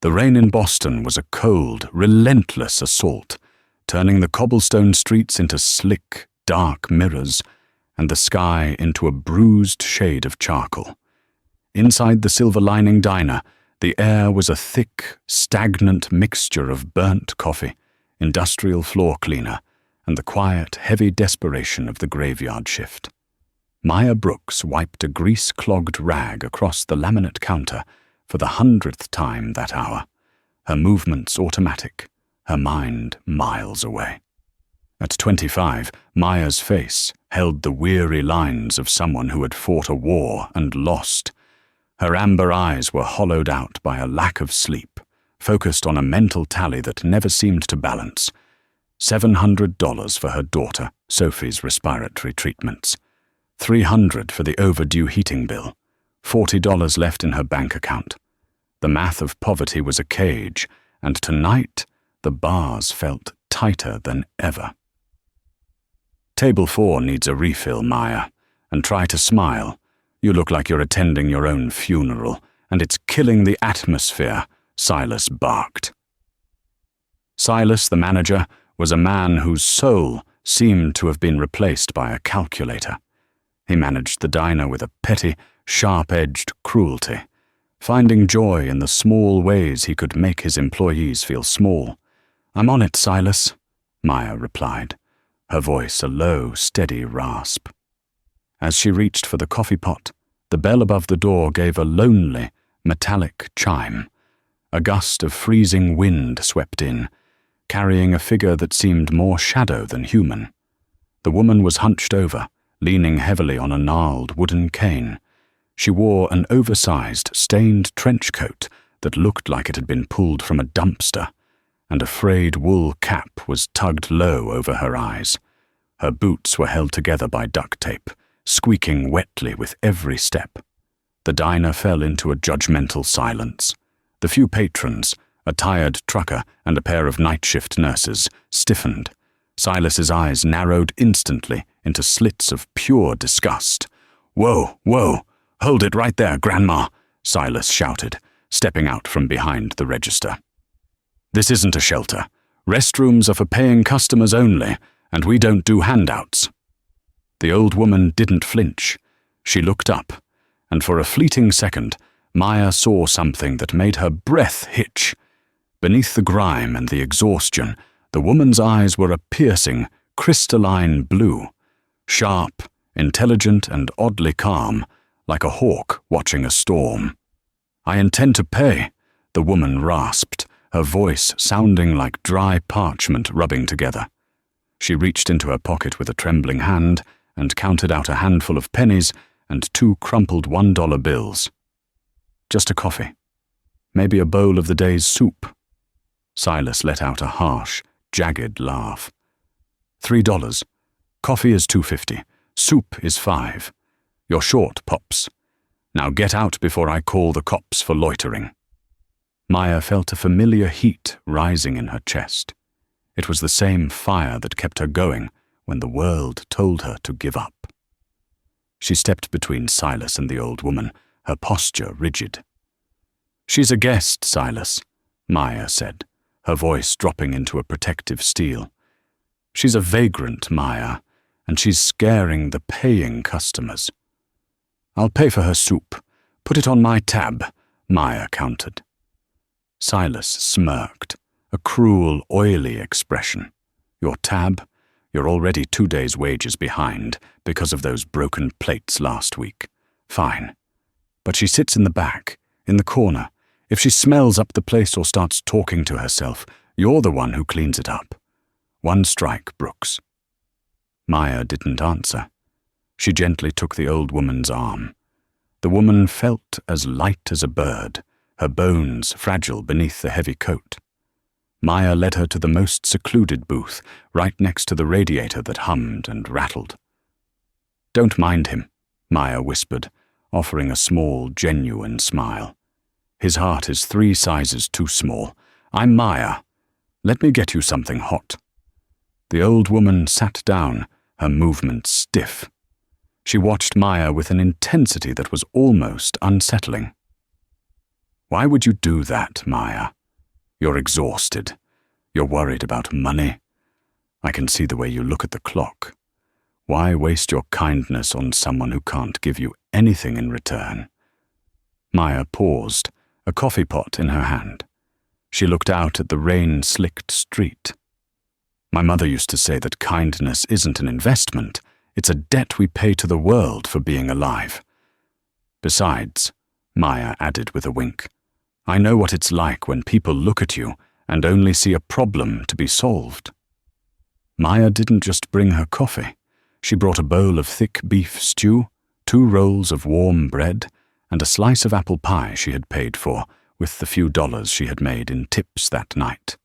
The rain in Boston was a cold, relentless assault, turning the cobblestone streets into slick, dark mirrors, and the sky into a bruised shade of charcoal. Inside the Silver Lining Diner, the air was a thick, stagnant mixture of burnt coffee, industrial floor cleaner, and the quiet, heavy desperation of the graveyard shift. Maya Brooks wiped a grease-clogged rag across the laminate counter for the 100th time that hour, her movements automatic, her mind miles away. At 25, Maya's face held the weary lines of someone who had fought a war and lost. Her amber eyes were hollowed out by a lack of sleep, focused on a mental tally that never seemed to balance. $700 for her daughter, Sophie's respiratory treatments. $300 for the overdue heating bill. $40 left in her bank account. The math of poverty was a cage, and tonight the bars felt tighter than ever. Table 4 needs a refill, Maya, and try to smile. You look like you're attending your own funeral, and it's killing the atmosphere, Silas barked. Silas, the manager, was a man whose soul seemed to have been replaced by a calculator. He managed the diner with a petty, sharp-edged cruelty, finding joy in the small ways he could make his employees feel small. "I'm on it, Silas," Maya replied, her voice a low, steady rasp. As she reached for the coffee pot, the bell above the door gave a lonely, metallic chime. A gust of freezing wind swept in, carrying a figure that seemed more shadow than human. The woman was hunched over, leaning heavily on a gnarled wooden cane. She wore an oversized, stained trench coat that looked like it had been pulled from a dumpster, and a frayed wool cap was tugged low over her eyes. Her boots were held together by duct tape, squeaking wetly with every step. The diner fell into a judgmental silence. The few patrons, a tired trucker and a pair of night-shift nurses, stiffened. Silas's eyes narrowed instantly into slits of pure disgust. "Whoa, whoa, hold it right there, Grandma," Silas shouted, stepping out from behind the register. "This isn't a shelter. Restrooms are for paying customers only, and we don't do handouts." The old woman didn't flinch. She looked up, and for a fleeting second, Maya saw something that made her breath hitch. Beneath the grime and the exhaustion, the woman's eyes were a piercing, crystalline blue, sharp, intelligent, and oddly calm, like a hawk watching a storm. "I intend to pay," the woman rasped, her voice sounding like dry parchment rubbing together. She reached into her pocket with a trembling hand and counted out a handful of pennies and 2 crumpled $1 bills. "Just a coffee. Maybe a bowl of the day's soup." Silas let out a harsh, jagged laugh. $3. Coffee is $2.50. Soup is $5. You're short, Pops. Now get out before I call the cops for loitering." Maya felt a familiar heat rising in her chest. It was the same fire that kept her going when the world told her to give up. She stepped between Silas and the old woman, her posture rigid. "She's a guest, Silas," Maya said, her voice dropping into a protective steel. "She's a vagrant, Maya, and she's scaring the paying customers." "I'll pay for her soup. Put it on my tab," Maya countered. Silas smirked, a cruel, oily expression. "Your tab? You're already 2 days' wages behind because of those broken plates last week. Fine. But she sits in the back, in the corner. If she smells up the place or starts talking to herself, you're the one who cleans it up. 1 strike, Brooks." Maya didn't answer. She gently took the old woman's arm. The woman felt as light as a bird, her bones fragile beneath the heavy coat. Maya led her to the most secluded booth, right next to the radiator that hummed and rattled. "Don't mind him," Maya whispered, offering a small, genuine smile. "His heart is 3 sizes too small. I'm Maya. Let me get you something hot." The old woman sat down, her movements stiff. She watched Maya with an intensity that was almost unsettling. Why would you do that, Maya? You're exhausted. You're worried about money. I can see the way you look at the clock. Why waste your kindness on someone who can't give you anything in return? Maya paused, a coffee pot in her hand. She looked out at the rain-slicked street. My mother used to say that kindness isn't an investment, it's a debt we pay to the world for being alive. Besides, Maya added with a wink, I know what it's like when people look at you and only see a problem to be solved. Maya didn't just bring her coffee. She brought a bowl of thick beef stew, 2 rolls of warm bread, and a slice of apple pie she had paid for with the few dollars she had made in tips that night.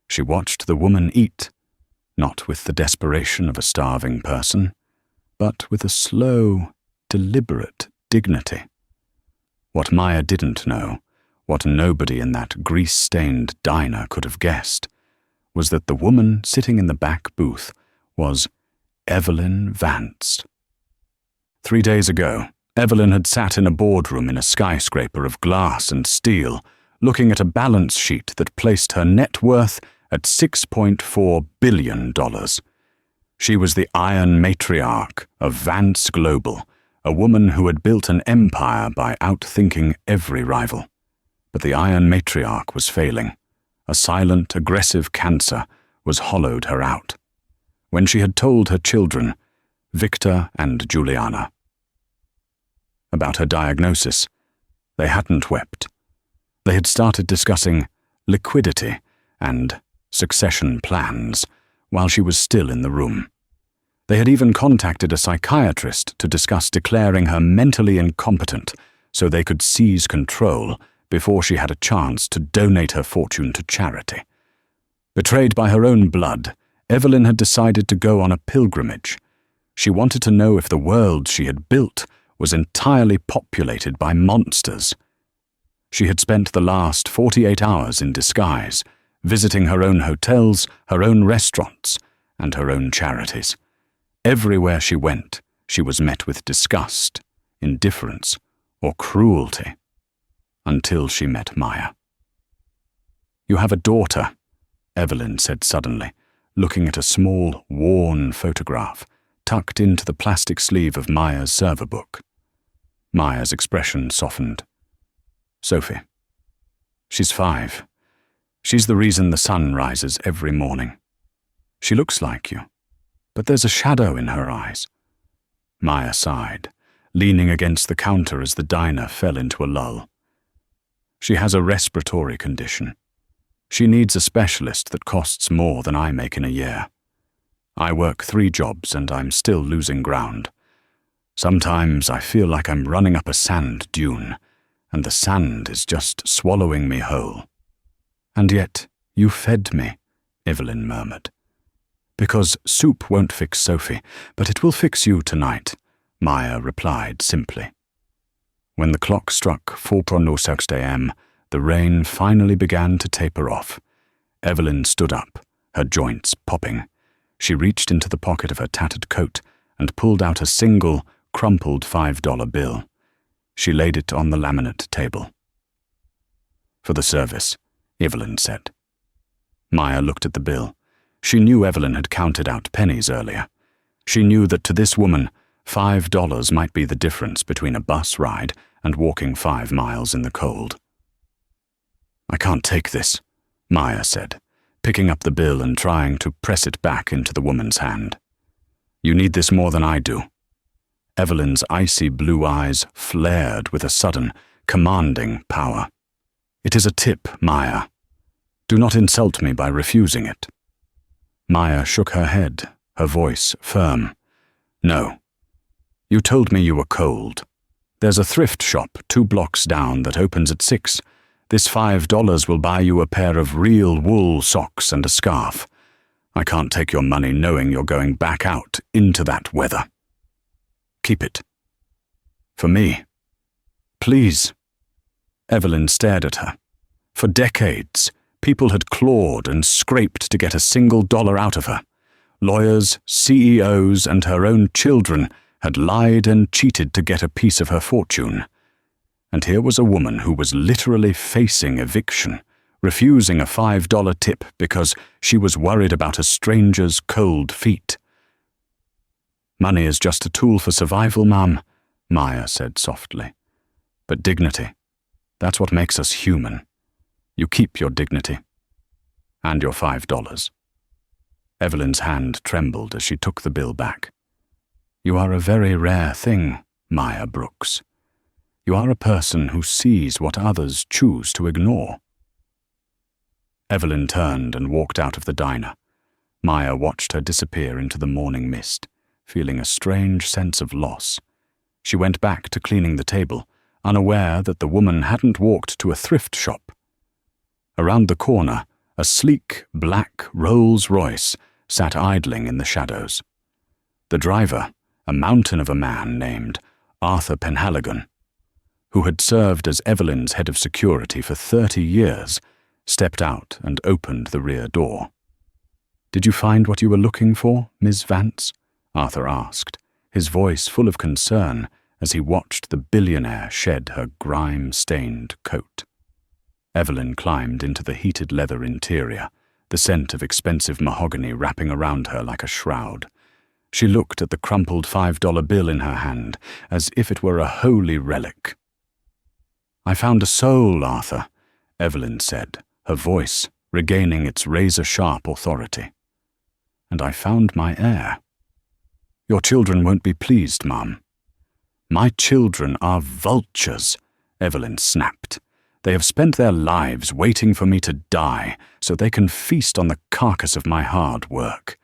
She watched the woman eat, not with the desperation of a starving person, but with a slow, deliberate dignity. What Maya didn't know, what nobody in that grease-stained diner could have guessed, was that the woman sitting in the back booth was Evelyn Vance. 3 days ago, Evelyn had sat in a boardroom in a skyscraper of glass and steel, looking at a balance sheet that placed her net worth at $6.4 billion. She was the iron matriarch of Vance Global, a woman who had built an empire by outthinking every rival. But the iron matriarch was failing. A silent, aggressive cancer was hollowed her out. When she had told her children, Victor and Juliana, about her diagnosis, they hadn't wept. They had started discussing liquidity and succession plans while she was still in the room. They had even contacted a psychiatrist to discuss declaring her mentally incompetent so they could seize control before she had a chance to donate her fortune to charity. Betrayed by her own blood, Evelyn had decided to go on a pilgrimage. She wanted to know if the world she had built was entirely populated by monsters. She had spent the last 48 hours in disguise, visiting her own hotels, her own restaurants, and her own charities. Everywhere she went, she was met with disgust, indifference, or cruelty, until she met Maya. "You have a daughter," Evelyn said suddenly, looking at a small, worn photograph tucked into the plastic sleeve of Maya's server book. Maya's expression softened. "Sophie. She's 5. She's the reason the sun rises every morning. She looks like you, but there's a shadow in her eyes." Maya sighed, leaning against the counter as the diner fell into a lull. "She has a respiratory condition. She needs a specialist that costs more than I make in a year. I work 3 jobs and I'm still losing ground. Sometimes I feel like I'm running up a sand dune, and the sand is just swallowing me whole." "And yet you fed me," Evelyn murmured. "Because soup won't fix Sophie, but it will fix you tonight," Maya replied simply. When the clock struck 4:06 a.m., the rain finally began to taper off. Evelyn stood up, her joints popping. She reached into the pocket of her tattered coat and pulled out a single, crumpled $5 bill. She laid it on the laminate table. "For the service," Evelyn said. Maya looked at the bill. She knew Evelyn had counted out pennies earlier. She knew that to this woman, $5 might be the difference between a bus ride and walking 5 miles in the cold. "I can't take this," Maya said, picking up the bill and trying to press it back into the woman's hand. "You need this more than I do." Evelyn's icy blue eyes flared with a sudden, commanding power. "It is a tip, Maya. Do not insult me by refusing it." Maya shook her head, her voice firm. "No. You told me you were cold. There's a thrift shop 2 blocks down that opens at 6. This $5 will buy you a pair of real wool socks and a scarf. I can't take your money knowing you're going back out into that weather. Keep it. For me. Please." Evelyn stared at her. For decades, people had clawed and scraped to get a single dollar out of her. Lawyers, CEOs, and her own children had lied and cheated to get a piece of her fortune. And here was a woman who was literally facing eviction, refusing a $5 tip because she was worried about a stranger's cold feet. "Money is just a tool for survival, Mum," Maya said softly. "But dignity, that's what makes us human. You keep your dignity. And your $5. Evelyn's hand trembled as she took the bill back. "You are a very rare thing, Maya Brooks. You are a person who sees what others choose to ignore." Evelyn turned and walked out of the diner. Maya watched her disappear into the morning mist, feeling a strange sense of loss. She went back to cleaning the table, unaware that the woman hadn't walked to a thrift shop. Around the corner, a sleek, black Rolls-Royce sat idling in the shadows. The driver, a mountain of a man named Arthur Penhaligon, who had served as Evelyn's head of security for 30 years, stepped out and opened the rear door. "Did you find what you were looking for, Ms. Vance?" Arthur asked, his voice full of concern as he watched the billionaire shed her grime-stained coat. Evelyn climbed into the heated leather interior, the scent of expensive mahogany wrapping around her like a shroud. She looked at the crumpled $5 bill in her hand, as if it were a holy relic. "I found a soul, Arthur," Evelyn said, her voice regaining its razor-sharp authority. "And I found my heir." "Your children won't be pleased, Mum." "My children are vultures," Evelyn snapped. "They have spent their lives waiting for me to die so they can feast on the carcass of my hard work.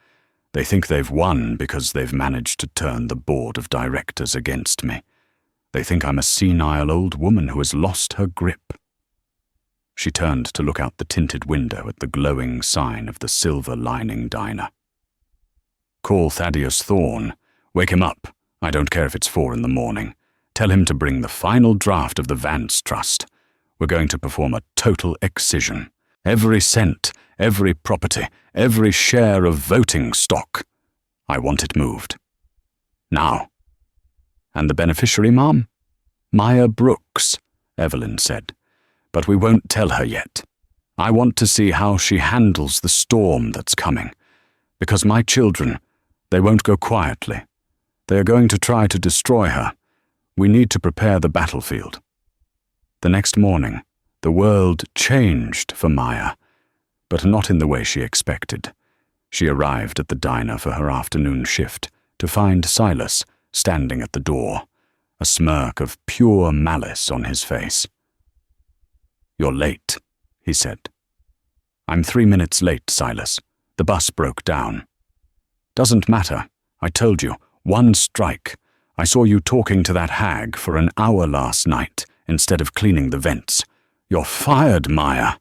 They think they've won because they've managed to turn the board of directors against me. They think I'm a senile old woman who has lost her grip." She turned to look out the tinted window at the glowing sign of the Silver Lining Diner. "Call Thaddeus Thorne. Wake him up. I don't care if it's 4 in the morning. Tell him to bring the final draft of the Vance Trust. We're going to perform a total excision. Every cent, every property, every share of voting stock. I want it moved. Now." "And the beneficiary, Mom?" "Maya Brooks," Evelyn said. "But we won't tell her yet. I want to see how she handles the storm that's coming. Because my children, they won't go quietly. They are going to try to destroy her. We need to prepare the battlefield." The next morning, the world changed for Maya, but not in the way she expected. She arrived at the diner for her afternoon shift to find Silas standing at the door, a smirk of pure malice on his face. "You're late," he said. "I'm 3 minutes late, Silas. The bus broke down." "Doesn't matter. I told you, 1 strike. I saw you talking to that hag for an hour last night instead of cleaning the vents. You're fired, Maya.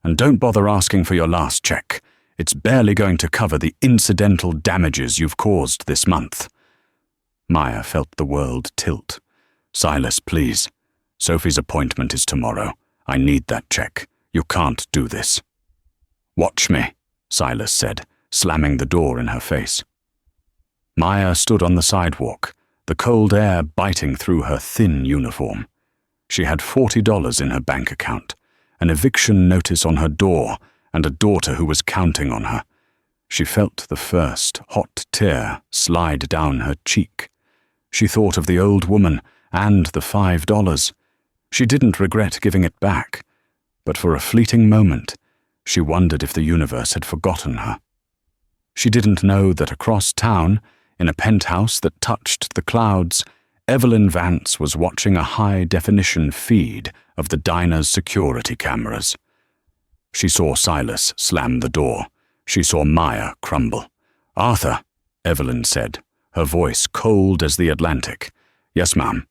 And don't bother asking for your last check. It's barely going to cover the incidental damages you've caused this month." Maya felt the world tilt. "Silas, please. Sophie's appointment is tomorrow. I need that check. You can't do this." "Watch me," Silas said, slamming the door in her face. Maya stood on the sidewalk, the cold air biting through her thin uniform. She had $40 in her bank account, an eviction notice on her door, and a daughter who was counting on her. She felt the first hot tear slide down her cheek. She thought of the old woman and the $5. She didn't regret giving it back, but for a fleeting moment, she wondered if the universe had forgotten her. She didn't know that across town, in a penthouse that touched the clouds, Evelyn Vance was watching a high-definition feed of the diner's security cameras. She saw Silas slam the door. She saw Maya crumble. "Arthur," Evelyn said, her voice cold as the Atlantic. "Yes, ma'am.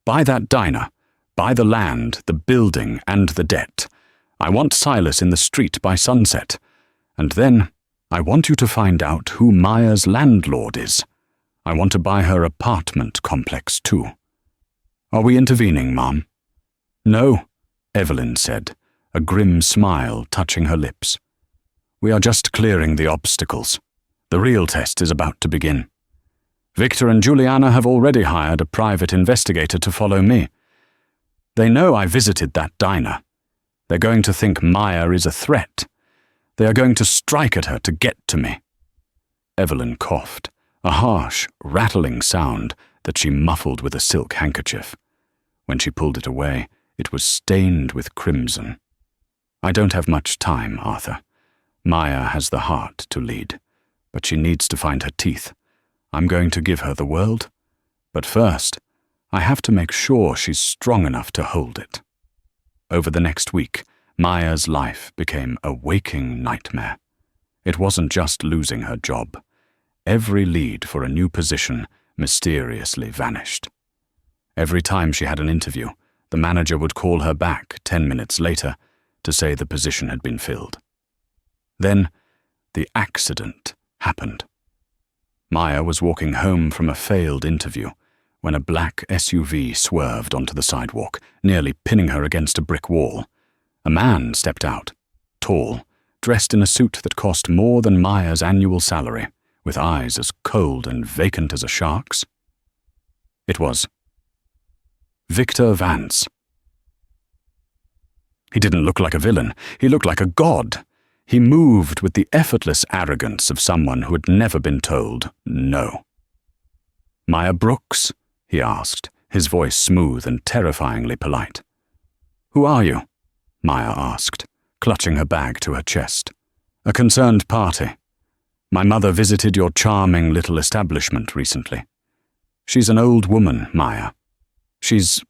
Buy that diner. Buy the land, the building, and the debt. I want Silas in the street by sunset. And then I want you to find out who Maya's landlord is. I want to buy her apartment complex, too. Are we intervening, Mom?" "No," Evelyn said, a grim smile touching her lips. "We are just clearing the obstacles. The real test is about to begin. Victor and Juliana have already hired a private investigator to follow me. They know I visited that diner. They're going to think Maya is a threat. They are going to strike at her to get to me." Evelyn coughed, a harsh, rattling sound that she muffled with a silk handkerchief. When she pulled it away, it was stained with crimson. "I don't have much time, Arthur. Maya has the heart to lead, but she needs to find her teeth. I'm going to give her the world, but first, I have to make sure she's strong enough to hold it." Over the next week, Maya's life became a waking nightmare. It wasn't just losing her job. Every lead for a new position mysteriously vanished. Every time she had an interview, the manager would call her back 10 minutes later to say the position had been filled. Then, the accident happened. Maya was walking home from a failed interview when a black SUV swerved onto the sidewalk, nearly pinning her against a brick wall. A man stepped out, tall, dressed in a suit that cost more than Maya's annual salary, with eyes as cold and vacant as a shark's. It was Victor Vance. He didn't look like a villain. He looked like a god. He moved with the effortless arrogance of someone who had never been told no. "Maya Brooks?" he asked, his voice smooth and terrifyingly polite. "Who are you?" Maya asked, clutching her bag to her chest. "A concerned party. My mother visited your charming little establishment recently. She's an old woman, Maya. She's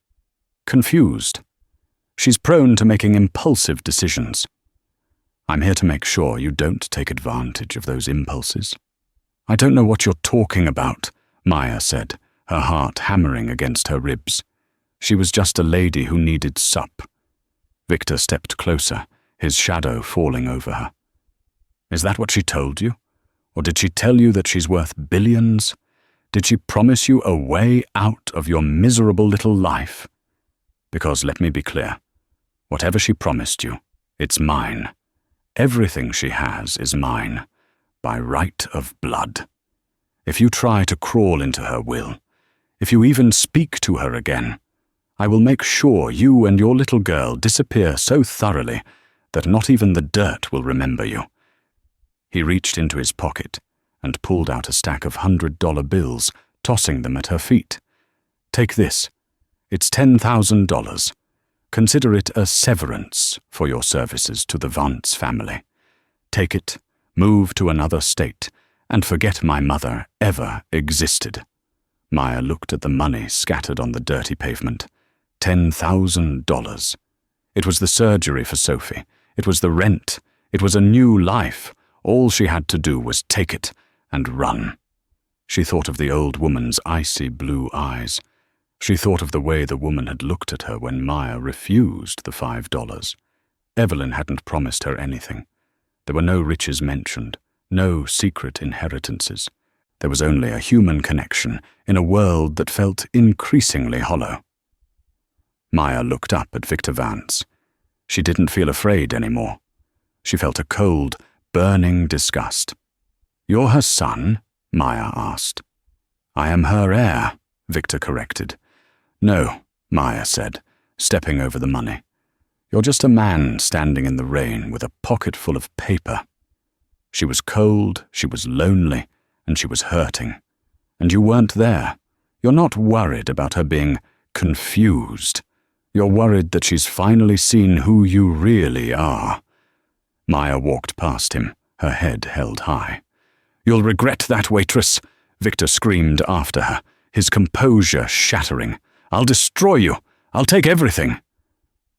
confused. She's prone to making impulsive decisions. I'm here to make sure you don't take advantage of those impulses." "I don't know what you're talking about," Maya said, her heart hammering against her ribs. She was just a lady who needed sup. Victor stepped closer, his shadow falling over her. "Is that what she told you? Or did she tell you that she's worth billions? Did she promise you a way out of your miserable little life? Because let me be clear, whatever she promised you, it's mine. Everything she has is mine, by right of blood. If you try to crawl into her will, if you even speak to her again, I will make sure you and your little girl disappear so thoroughly that not even the dirt will remember you." He reached into his pocket and pulled out a stack of $100 bills, tossing them at her feet. "Take this. It's $10,000. Consider it a severance for your services to the Vance family. Take it, move to another state, and forget my mother ever existed." Maya looked at the money scattered on the dirty pavement. $10,000. It was the surgery for Sophie. It was the rent. It was a new life. All she had to do was take it and run. She thought of the old woman's icy blue eyes. She thought of the way the woman had looked at her when Maya refused the $5. Evelyn hadn't promised her anything. There were no riches mentioned, no secret inheritances. There was only a human connection in a world that felt increasingly hollow. Maya looked up at Victor Vance. She didn't feel afraid anymore. She felt a cold, burning disgust. "You're her son?" Maya asked. "I am her heir," Victor corrected. "No," Maya said, stepping over the money. "You're just a man standing in the rain with a pocket full of paper." She was cold, she was lonely, and she was hurting. And you weren't there. You're not worried about her being confused. You're worried that she's finally seen who you really are. Maya walked past him, her head held high. "You'll regret that, Waitress," Victor screamed after her, his composure shattering. "I'll destroy you. I'll take everything."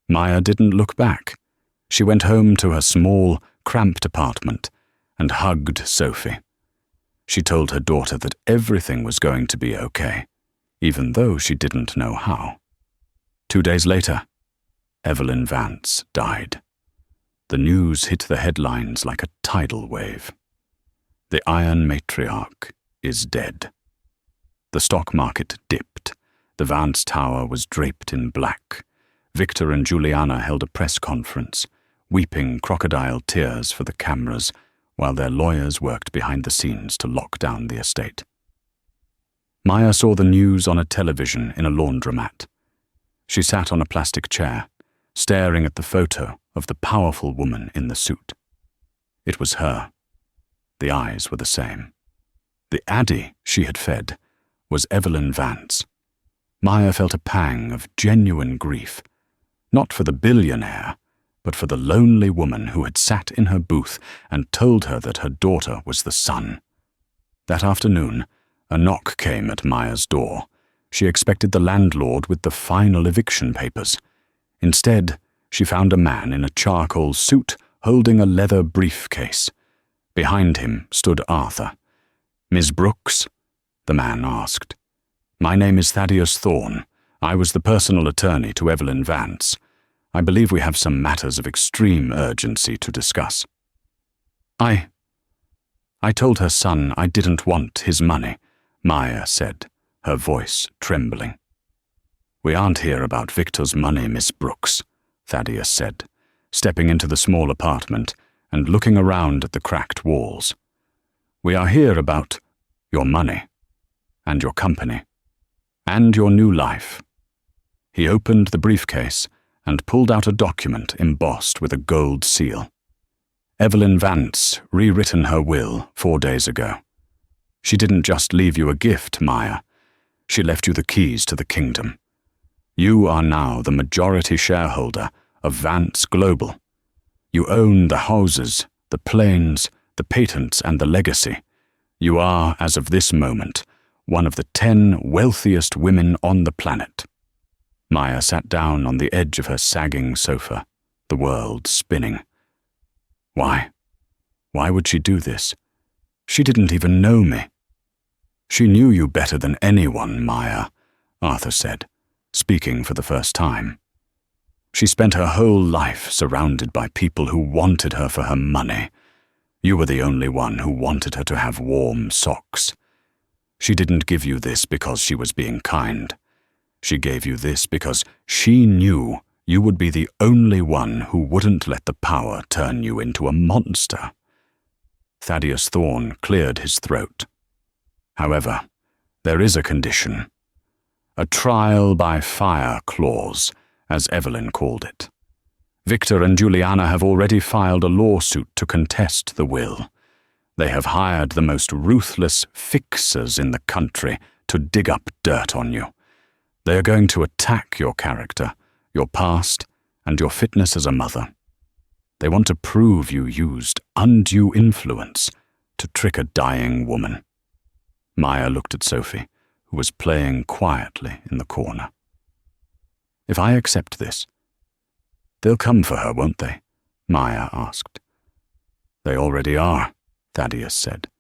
Maya didn't look back. She went home to her small, cramped apartment and hugged Sophie. She told her daughter that everything was going to be okay, even though she didn't know how. 2 days later, Evelyn Vance died. The news hit the headlines like a tidal wave. The Iron Matriarch is dead. The stock market dipped. The Vance Tower was draped in black. Victor and Juliana held a press conference, weeping crocodile tears for the cameras, while their lawyers worked behind the scenes to lock down the estate. Maya saw the news on a television in a laundromat. She sat on a plastic chair, staring at the photo of the powerful woman in the suit. It was her. The eyes were the same. The Addie she had fed was Evelyn Vance. Maya felt a pang of genuine grief, not for the billionaire, but for the lonely woman who had sat in her booth and told her that her daughter was the sun. That afternoon, a knock came at Maya's door. She expected the landlord with the final eviction papers. Instead, she found a man in a charcoal suit holding a leather briefcase. Behind him stood Arthur. "Miss Brooks?" the man asked. "My name is Thaddeus Thorne. I was the personal attorney to Evelyn Vance. I believe we have some matters of extreme urgency to discuss." I told her son I didn't want his money," Maya said, her voice trembling. "We aren't here about Victor's money, Miss Brooks," Thaddeus said, stepping into the small apartment and looking around at the cracked walls. "We are here about your money, and your company, and your new life." He opened the briefcase and pulled out a document embossed with a gold seal. Evelyn Vance rewritten her will 4 days ago. She didn't just leave you a gift, Maya. She left you the keys to the kingdom. You are now the majority shareholder of Vance Global. You own the houses, the planes, the patents, and the legacy. You are, as of this moment, one of the 10 wealthiest women on the planet. Maya sat down on the edge of her sagging sofa, the world spinning. Why? Why would she do this? She didn't even know me. "She knew you better than anyone, Maya," Arthur said, speaking for the first time. "She spent her whole life surrounded by people who wanted her for her money. You were the only one who wanted her to have warm socks. She didn't give you this because she was being kind. She gave you this because she knew you would be the only one who wouldn't let the power turn you into a monster." Thaddeus Thorne cleared his throat. "However, there is a condition. A trial by fire clause, as Evelyn called it. Victor and Juliana have already filed a lawsuit to contest the will. They have hired the most ruthless fixers in the country to dig up dirt on you. They are going to attack your character, your past, and your fitness as a mother. They want to prove you used undue influence to trick a dying woman." Maya looked at Sophie, who was playing quietly in the corner. "If I accept this, they'll come for her, won't they?" Maya asked. "They already are," Thaddeus said.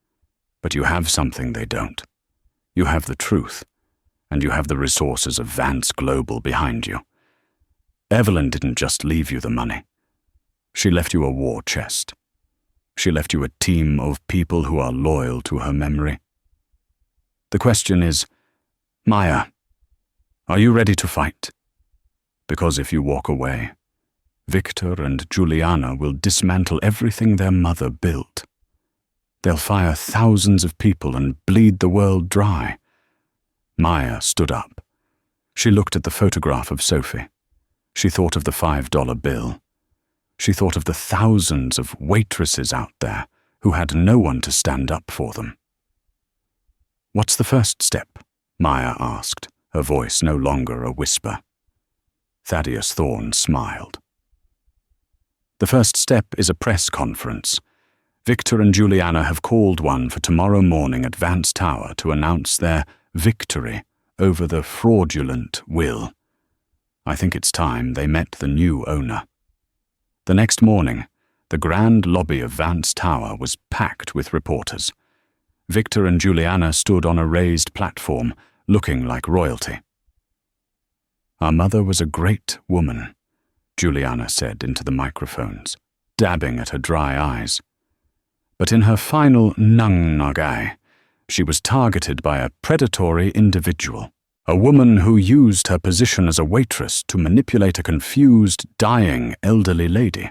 "But you have something they don't. You have the truth, and you have the resources of Vance Global behind you. Evelyn didn't just leave you the money. She left you a war chest. She left you a team of people who are loyal to her memory. The question is, Maya, are you ready to fight? Because if you walk away, Victor and Juliana will dismantle everything their mother built. They'll fire thousands of people and bleed the world dry." Maya stood up. She looked at the photograph of Sophie. She thought of the $5 bill. She thought of the thousands of waitresses out there who had no one to stand up for them. "What's the first step?" Maya asked, her voice no longer a whisper. Thaddeus Thorne smiled. "The first step is a press conference. Victor and Juliana have called one for tomorrow morning at Vance Tower to announce their victory over the fraudulent will. I think it's time they met the new owner." The next morning, the grand lobby of Vance Tower was packed with reporters. Victor and Juliana stood on a raised platform, looking like royalty. "Our mother was a great woman," Juliana said into the microphones, dabbing at her dry eyes. "But in her final nung nagai, she was targeted by a predatory individual. A woman who used her position as a waitress to manipulate a confused, dying elderly lady.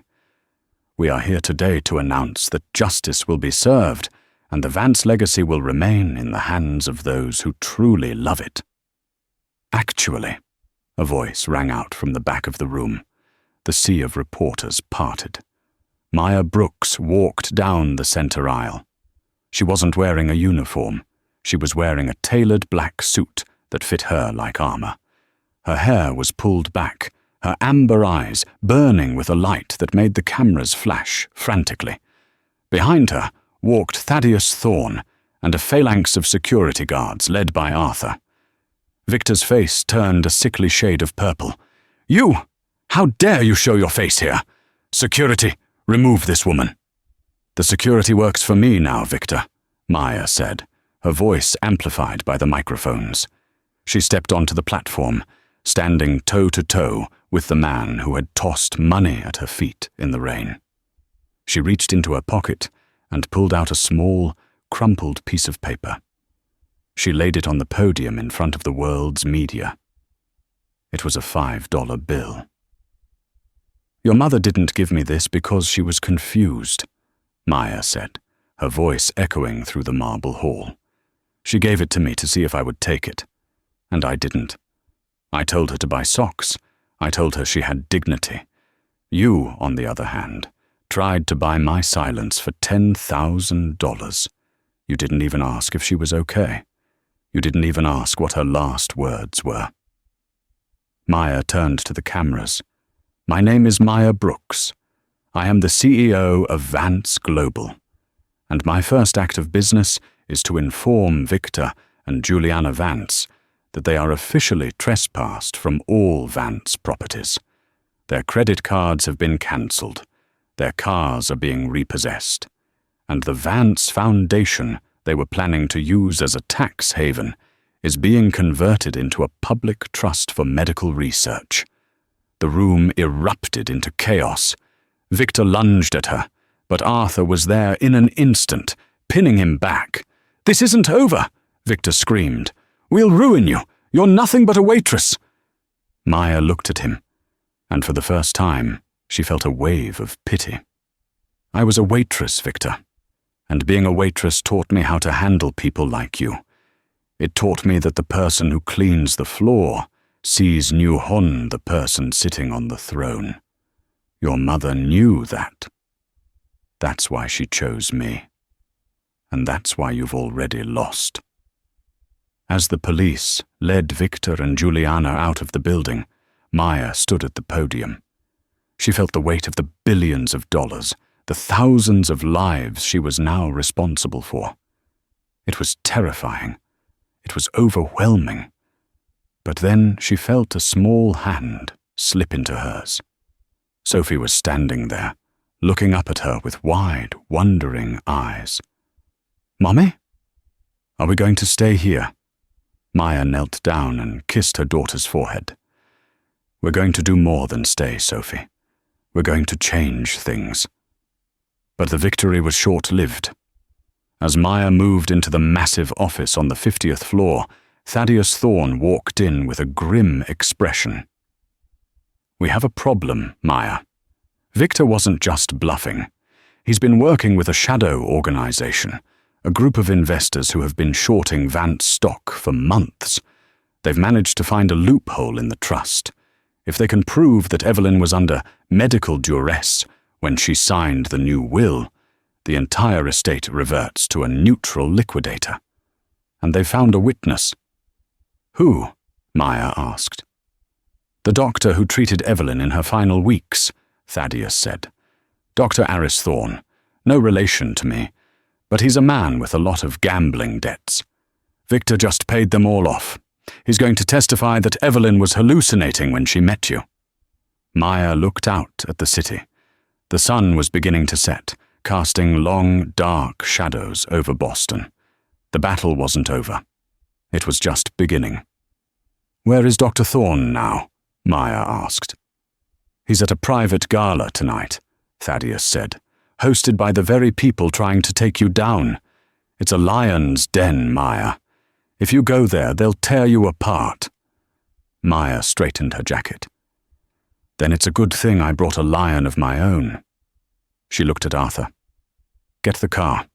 We are here today to announce that justice will be served and the Vance legacy will remain in the hands of those who truly love it." "Actually," A voice rang out from the back of the room. The sea of reporters parted. Maya Brooks walked down the center aisle. She wasn't wearing a uniform. She was wearing a tailored black suit that fit her like armor. Her hair was pulled back, her amber eyes burning with a light that made the cameras flash frantically. Behind her walked Thaddeus Thorne and a phalanx of security guards led by Arthur. Victor's face turned a sickly shade of purple. "You! How dare you show your face here? Security, remove this woman." "The security works for me now, Victor," Maya said, her voice amplified by the microphones. She stepped onto the platform, standing toe-to-toe with the man who had tossed money at her feet in the rain. She reached into her pocket and pulled out a small, crumpled piece of paper. She laid it on the podium in front of the world's media. It was a $5 bill. "Your mother didn't give me this because she was confused," Maya said, her voice echoing through the marble hall. "She gave it to me to see if I would take it. And I didn't. I told her to buy socks. I told her she had dignity. You, on the other hand, tried to buy my silence for $10,000. You didn't even ask if she was okay. You didn't even ask what her last words were." Maya turned to the cameras. "My name is Maya Brooks. I am the CEO of Vance Global. And my first act of business is to inform Victor and Juliana Vance that they are officially trespassed from all Vance properties. Their credit cards have been cancelled. Their cars are being repossessed. And the Vance Foundation they were planning to use as a tax haven is being converted into a public trust for medical research." The room erupted into chaos. Victor lunged at her, but Arthur was there in an instant, pinning him back. "This isn't over," Victor screamed. "We'll ruin you. You're nothing but a waitress." Maya looked at him, and for the first time, she felt a wave of pity. "I was a waitress, Victor. And being a waitress taught me how to handle people like you. It taught me that the person who cleans the floor sees New Hon, the person sitting on the throne. Your mother knew that. That's why she chose me. And that's why you've already lost." As the police led Victor and Juliana out of the building, Maya stood at the podium. She felt the weight of the billions of dollars, the thousands of lives she was now responsible for. It was terrifying. It was overwhelming. But then she felt a small hand slip into hers. Sophie was standing there, looking up at her with wide, wondering eyes. "Mommy? Are we going to stay here?" Maya knelt down and kissed her daughter's forehead. "We're going to do more than stay, Sophie. We're going to change things." But the victory was short-lived. As Maya moved into the massive office on the 50th floor, Thaddeus Thorne walked in with a grim expression. "We have a problem, Maya. Victor wasn't just bluffing. He's been working with a shadow organization, a group of investors who have been shorting Vance stock for months. They've managed to find a loophole in the trust. If they can prove that Evelyn was under medical duress when she signed the new will, the entire estate reverts to a neutral liquidator. And they found a witness." "Who?" Maya asked. "The doctor who treated Evelyn in her final weeks," Thaddeus said. "Dr. Aris Thorne. No relation to me, but he's a man with a lot of gambling debts. Victor just paid them all off. He's going to testify that Evelyn was hallucinating when she met you." Maya looked out at the city. The sun was beginning to set, casting long, dark shadows over Boston. The battle wasn't over. It was just beginning. "Where is Dr. Thorne now?" Maya asked. "He's at a private gala tonight," Thaddeus said, "hosted by the very people trying to take you down. It's a lion's den, Maya. If you go there, they'll tear you apart." Maya straightened her jacket. "Then it's a good thing I brought a lion of my own." She looked at Arthur. "Get the car.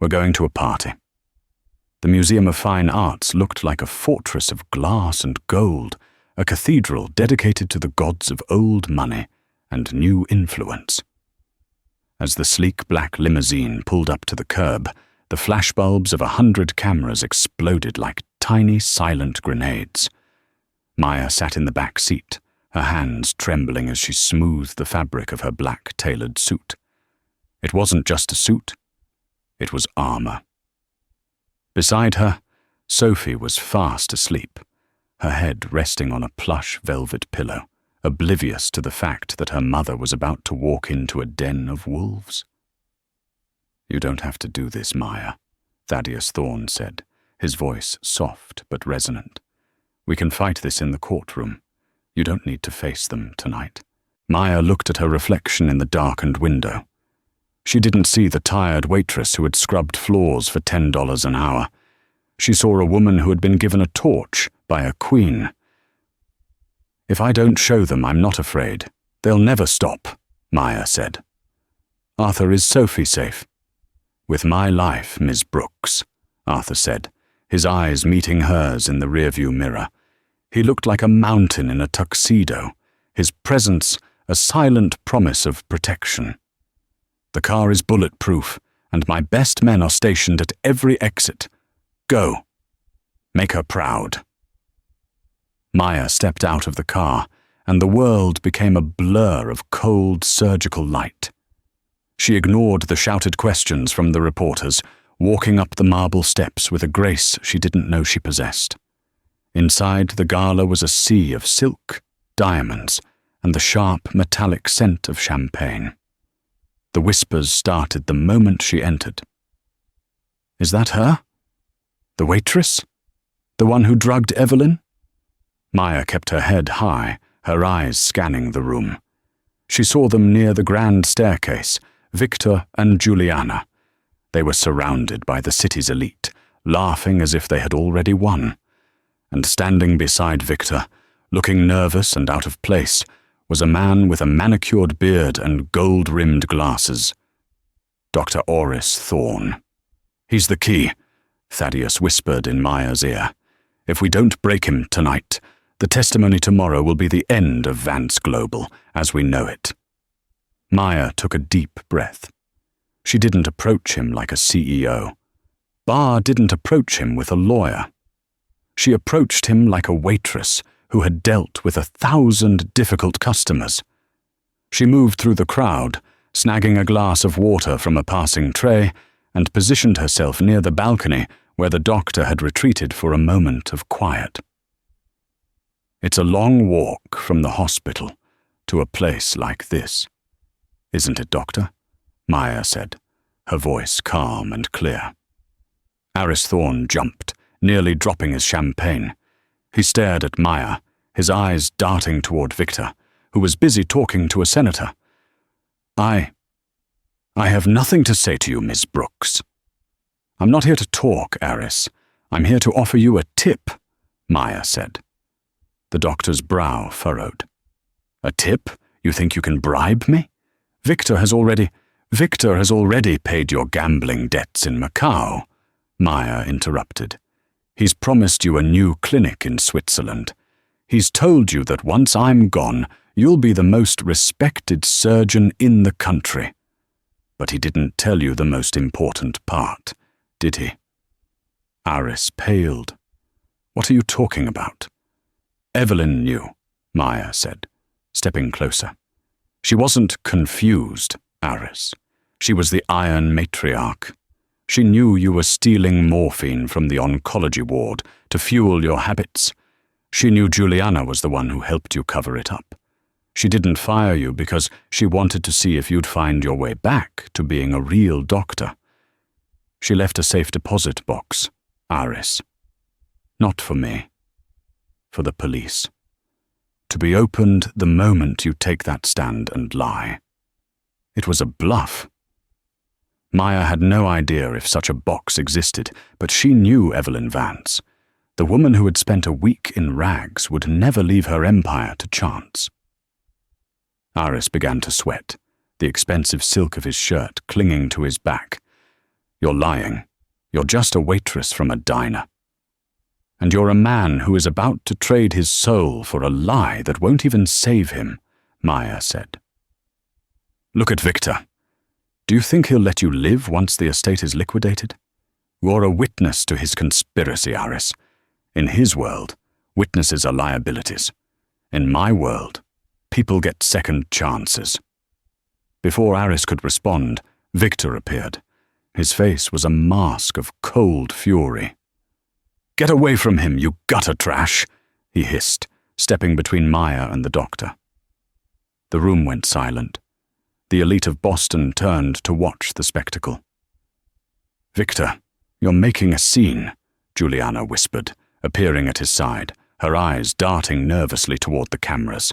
We're going to a party." The Museum of Fine Arts looked like a fortress of glass and gold, a cathedral dedicated to the gods of old money and new influence. As the sleek black limousine pulled up to the curb, the flashbulbs of 100 cameras exploded like tiny silent grenades. Maya sat in the back seat, her hands trembling as she smoothed the fabric of her black tailored suit. It wasn't just a suit, it was armor. Beside her, Sophie was fast asleep, her head resting on a plush velvet pillow, oblivious to the fact that her mother was about to walk into a den of wolves. "You don't have to do this, Maya," Thaddeus Thorne said, his voice soft but resonant. "We can fight this in the courtroom. You don't need to face them tonight." Maya looked at her reflection in the darkened window. She didn't see the tired waitress who had scrubbed floors for $10 an hour. She saw a woman who had been given a torch by a queen. "If I don't show them I'm not afraid, they'll never stop," Maya said. "Arthur, is Sophie safe?" "With my life, Miss Brooks," Arthur said, his eyes meeting hers in the rearview mirror. He looked like a mountain in a tuxedo, his presence a silent promise of protection. "The car is bulletproof, and my best men are stationed at every exit. Go. Make her proud." Maya stepped out of the car, and the world became a blur of cold surgical light. She ignored the shouted questions from the reporters, walking up the marble steps with a grace she didn't know she possessed. Inside the gala was a sea of silk, diamonds, and the sharp metallic scent of champagne. The whispers started the moment she entered. "Is that her? The waitress? The one who drugged Evelyn?" Maya kept her head high, her eyes scanning the room. She saw them near the grand staircase, Victor and Juliana. They were surrounded by the city's elite, laughing as if they had already won. And standing beside Victor, looking nervous and out of place, was a man with a manicured beard and gold-rimmed glasses. Dr. Oris Thorne. "He's the key," Thaddeus whispered in Maya's ear. "If we don't break him tonight, the testimony tomorrow will be the end of Vance Global as we know it." Maya took a deep breath. She didn't approach him like a CEO. Barr didn't approach him with a lawyer. She approached him like a waitress who had dealt with 1,000 difficult customers. She moved through the crowd, snagging a glass of water from a passing tray, and positioned herself near the balcony where the doctor had retreated for a moment of quiet. "It's a long walk from the hospital to a place like this, isn't it, Doctor?" Maya said, her voice calm and clear. Aris Thorne jumped, nearly dropping his champagne. He stared at Maya, his eyes darting toward Victor, who was busy talking to a senator. I have nothing to say to you, Miss Brooks." "I'm not here to talk, Aris. I'm here to offer you a tip," Maya said. The doctor's brow furrowed. "A tip? You think you can bribe me? Victor has already paid your gambling debts in Macau," Maya interrupted. "He's promised you a new clinic in Switzerland. He's told you that once I'm gone, you'll be the most respected surgeon in the country. But he didn't tell you the most important part, did he?" Aris paled. "What are you talking about?" "Evelyn knew," Maya said, stepping closer. "She wasn't confused, Aris. She was the Iron Matriarch. She knew you were stealing morphine from the oncology ward to fuel your habits. She knew Juliana was the one who helped you cover it up. She didn't fire you because she wanted to see if you'd find your way back to being a real doctor. She left a safe deposit box, Aris. Not for me. For the police. To be opened the moment you take that stand and lie. It was a bluff." Maya had no idea if such a box existed, but she knew Evelyn Vance. The woman who had spent a week in rags would never leave her empire to chance. Aris began to sweat, the expensive silk of his shirt clinging to his back. "You're lying. You're just a waitress from a diner." And you're a man who is about to trade his soul for a lie that won't even save him, Maya said. Look at Victor. Do you think he'll let you live once the estate is liquidated? You're a witness to his conspiracy, Aris. In his world, witnesses are liabilities. In my world, people get second chances. Before Aris could respond, Victor appeared. His face was a mask of cold fury. "Get away from him, you gutter trash," he hissed, stepping between Maya and the doctor. The room went silent. The elite of Boston turned to watch the spectacle. "Victor, you're making a scene," Juliana whispered, appearing at his side, her eyes darting nervously toward the cameras.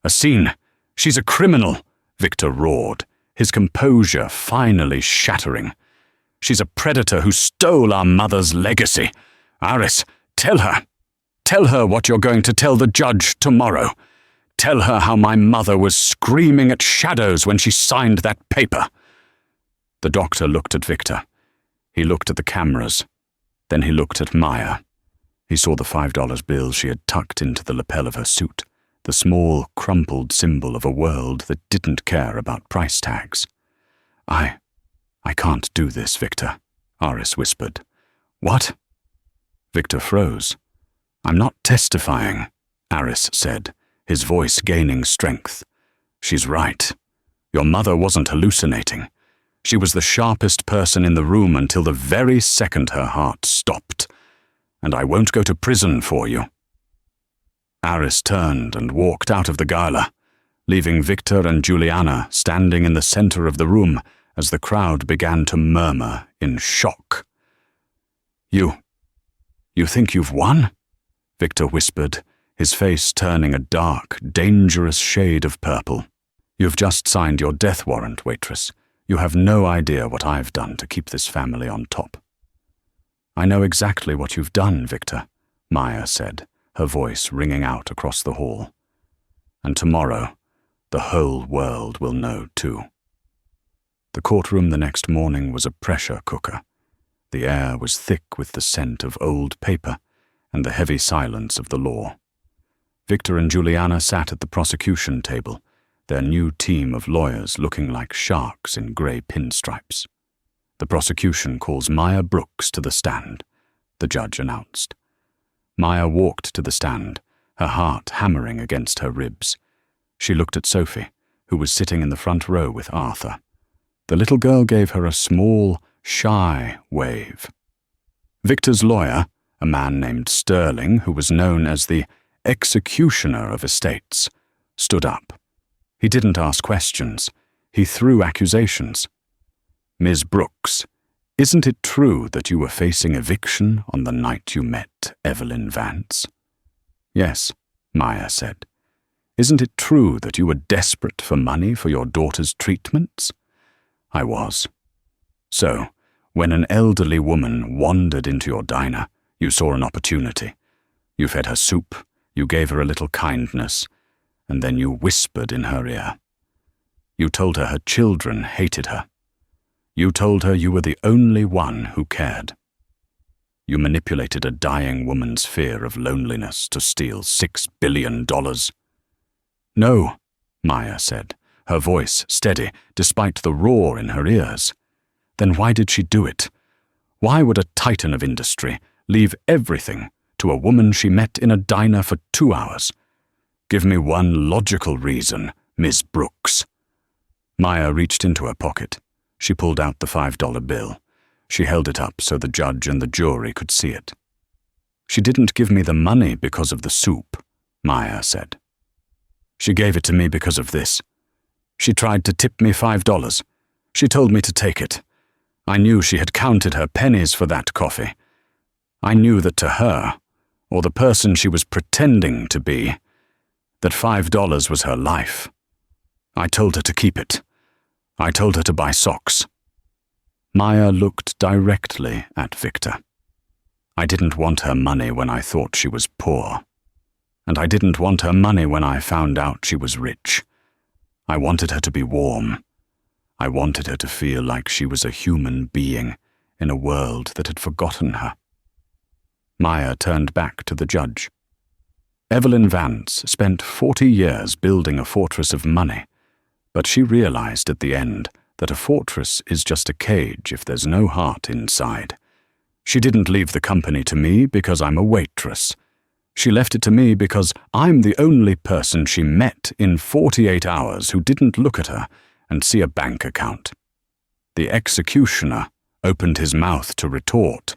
"A scene? She's a criminal," Victor roared, his composure finally shattering. "She's a predator who stole our mother's legacy. Aris, tell her what you're going to tell the judge tomorrow. Tell her how my mother was screaming at shadows when she signed that paper." The doctor looked at Victor. He looked at the cameras. Then he looked at Maya. He saw the $5 bill she had tucked into the lapel of her suit, the small, crumpled symbol of a world that didn't care about price tags. I can't do this, Victor," Aris whispered. "What?" Victor froze. "I'm not testifying," Aris said, his voice gaining strength. "She's right. Your mother wasn't hallucinating. She was the sharpest person in the room until the very second her heart stopped. And I won't go to prison for you." Aris turned and walked out of the gala, leaving Victor and Juliana standing in the center of the room as the crowd began to murmur in shock. You think you've won?" Victor whispered, his face turning a dark, dangerous shade of purple. "You've just signed your death warrant, Waitress. You have no idea what I've done to keep this family on top." "I know exactly what you've done, Victor," Maya said, her voice ringing out across the hall. "And tomorrow, the whole world will know too." The courtroom the next morning was a pressure cooker. The air was thick with the scent of old paper and the heavy silence of the law. Victor and Juliana sat at the prosecution table, their new team of lawyers looking like sharks in grey pinstripes. "The prosecution calls Maya Brooks to the stand," the judge announced. Maya walked to the stand, her heart hammering against her ribs. She looked at Sophie, who was sitting in the front row with Arthur. The little girl gave her a small, shy wave. Victor's lawyer, a man named Sterling, who was known as the executioner of estates, stood up. He didn't ask questions. He threw accusations. "Ms. Brooks, isn't it true that you were facing eviction on the night you met Evelyn Vance?" "Yes," Maya said. "Isn't it true that you were desperate for money for your daughter's treatments?" "I was." "So, when an elderly woman wandered into your diner, you saw an opportunity. You fed her soup, you gave her a little kindness, and then you whispered in her ear. You told her her children hated her. You told her you were the only one who cared. You manipulated a dying woman's fear of loneliness to steal $6 billion. "No," Maya said, her voice steady despite the roar in her ears. "Then why did she do it? Why would a titan of industry leave everything to a woman she met in a diner for 2 hours? Give me one logical reason, Ms. Brooks." Maya reached into her pocket. She pulled out the $5 bill. She held it up so the judge and the jury could see it. "She didn't give me the money because of the soup," Maya said. "She gave it to me because of this. She tried to tip me $5. She told me to take it. I knew she had counted her pennies for that coffee. I knew that to her, or the person she was pretending to be, that $5 was her life. I told her to keep it. I told her to buy socks." Maya looked directly at Victor. "I didn't want her money when I thought she was poor. And I didn't want her money when I found out she was rich. I wanted her to be warm. I wanted her to feel like she was a human being in a world that had forgotten her." Maya turned back to the judge. Evelyn Vance spent 40 years building a fortress of money, but she realized at the end that a fortress is just a cage if there's no heart inside. She didn't leave the company to me because I'm a waitress. She left it to me because I'm the only person she met in 48 hours who didn't look at her and see a bank account. The executioner opened his mouth to retort,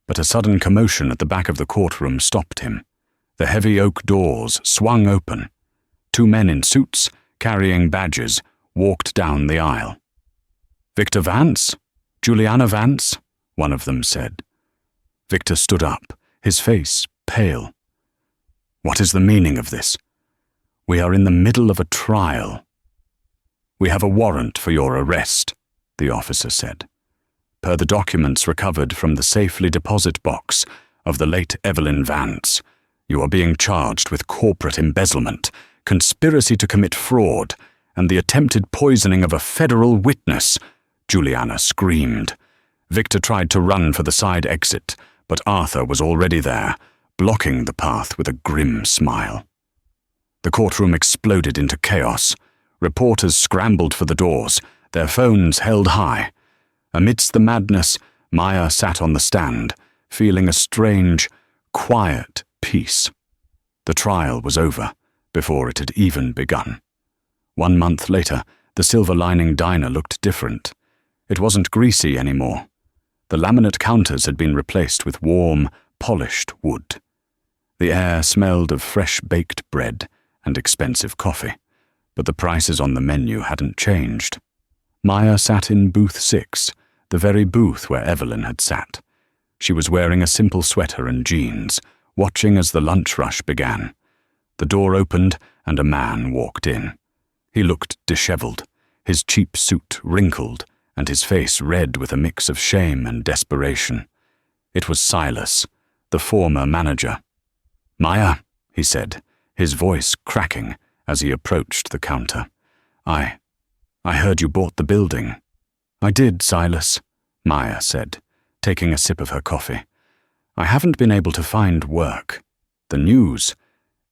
but a sudden commotion at the back of the courtroom stopped him. The heavy oak doors swung open. 2 men in suits, carrying badges, walked down the aisle. "Victor Vance? Juliana Vance?" one of them said. Victor stood up, his face pale. "What is the meaning of this? We are in the middle of a trial." "We have a warrant for your arrest," the officer said. "Per the documents recovered from the safely deposit box of the late Evelyn Vance, you are being charged with corporate embezzlement, conspiracy to commit fraud, and the attempted poisoning of a federal witness," Juliana screamed. Victor tried to run for the side exit, but Arthur was already there, blocking the path with a grim smile. The courtroom exploded into chaos. Reporters scrambled for the doors, their phones held high. Amidst the madness, Maya sat on the stand, feeling a strange, quiet peace. The trial was over before it had even begun. 1 month later, the Silver Lining diner looked different. It wasn't greasy anymore. The laminate counters had been replaced with warm, polished wood. The air smelled of fresh baked bread and expensive coffee, but the prices on the menu hadn't changed. Maya sat in booth 6, the very booth where Evelyn had sat. She was wearing a simple sweater and jeans, watching as the lunch rush began. The door opened and a man walked in. He looked disheveled, his cheap suit wrinkled, and his face red with a mix of shame and desperation. It was Silas, the former manager. "Maya," he said, his voice cracking as he approached the counter. I heard you bought the building." "I did, Silas," Maya said, taking a sip of her coffee. "I haven't been able to find work. The news.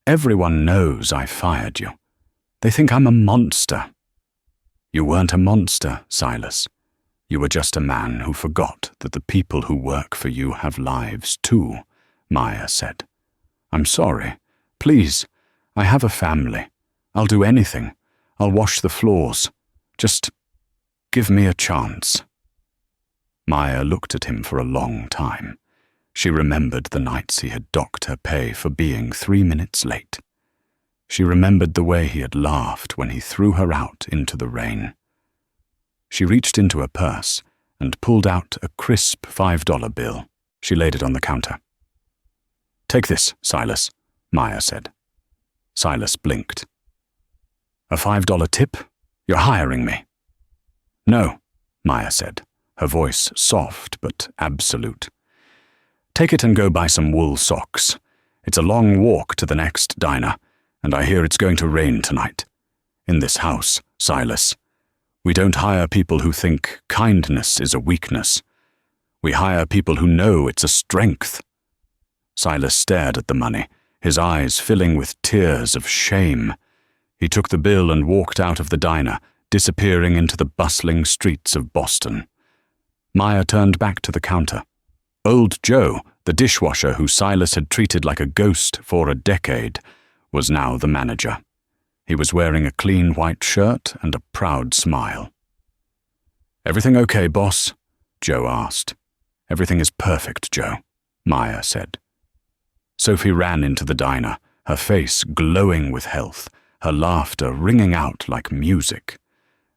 Everyone knows I fired you. They think I'm a monster." "You weren't a monster, Silas. You were just a man who forgot that the people who work for you have lives too," Maya said. "I'm sorry. Please, I have a family. I'll do anything. I'll wash the floors. Just give me a chance." Maya looked at him for a long time. She remembered the nights he had docked her pay for being 3 minutes late. She remembered the way he had laughed when he threw her out into the rain. She reached into her purse and pulled out a crisp $5 bill. She laid it on the counter. "Take this, Silas," Maya said. Silas blinked. "A $5 tip? You're hiring me." "No," Maya said, her voice soft but absolute. "Take it and go buy some wool socks. It's a long walk to the next diner, and I hear it's going to rain tonight. In this house, Silas, we don't hire people who think kindness is a weakness. We hire people who know it's a strength." Silas stared at the money, his eyes filling with tears of shame. He took the bill and walked out of the diner, disappearing into the bustling streets of Boston. Maya turned back to the counter. Old Joe, the dishwasher who Silas had treated like a ghost for a decade, was now the manager. He was wearing a clean white shirt and a proud smile. "Everything okay, boss?" Joe asked. "Everything is perfect, Joe," Maya said. Sophie ran into the diner, her face glowing with health, her laughter ringing out like music.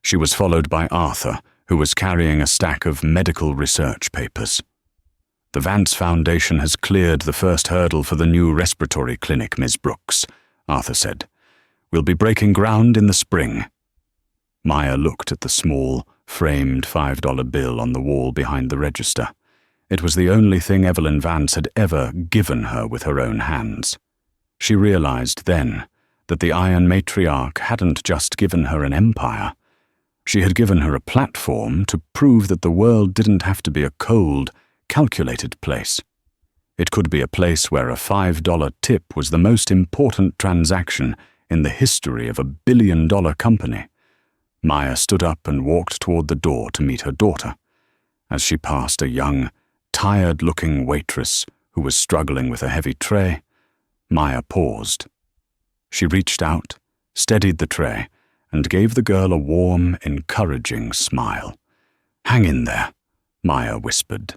She was followed by Arthur, who was carrying a stack of medical research papers. "The Vance Foundation has cleared the first hurdle for the new respiratory clinic, Ms. Brooks," Arthur said. "We'll be breaking ground in the spring." Maya looked at the small, framed $5 bill on the wall behind the register. It was the only thing Evelyn Vance had ever given her with her own hands. She realized then that the Iron Matriarch hadn't just given her an empire. She had given her a platform to prove that the world didn't have to be a cold, calculated place. It could be a place where a $5 tip was the most important transaction in the history of a billion-dollar company. Maya stood up and walked toward the door to meet her daughter. As she passed a young, tired-looking waitress who was struggling with a heavy tray, Maya paused. She reached out, steadied the tray, and gave the girl a warm, encouraging smile. "Hang in there," Maya whispered.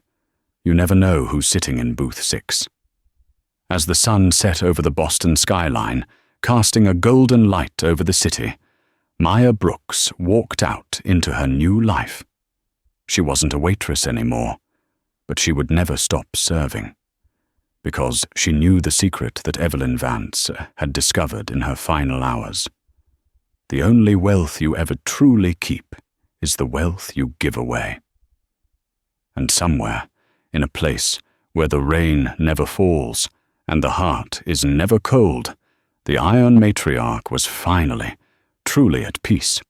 "You never know who's sitting in booth 6. As the sun set over the Boston skyline, casting a golden light over the city, Maya Brooks walked out into her new life. She wasn't a waitress anymore, but she would never stop serving, because she knew the secret that Evelyn Vance had discovered in her final hours. The only wealth you ever truly keep is the wealth you give away. And somewhere, in a place where the rain never falls and the heart is never cold, the Iron Matriarch was finally, truly at peace.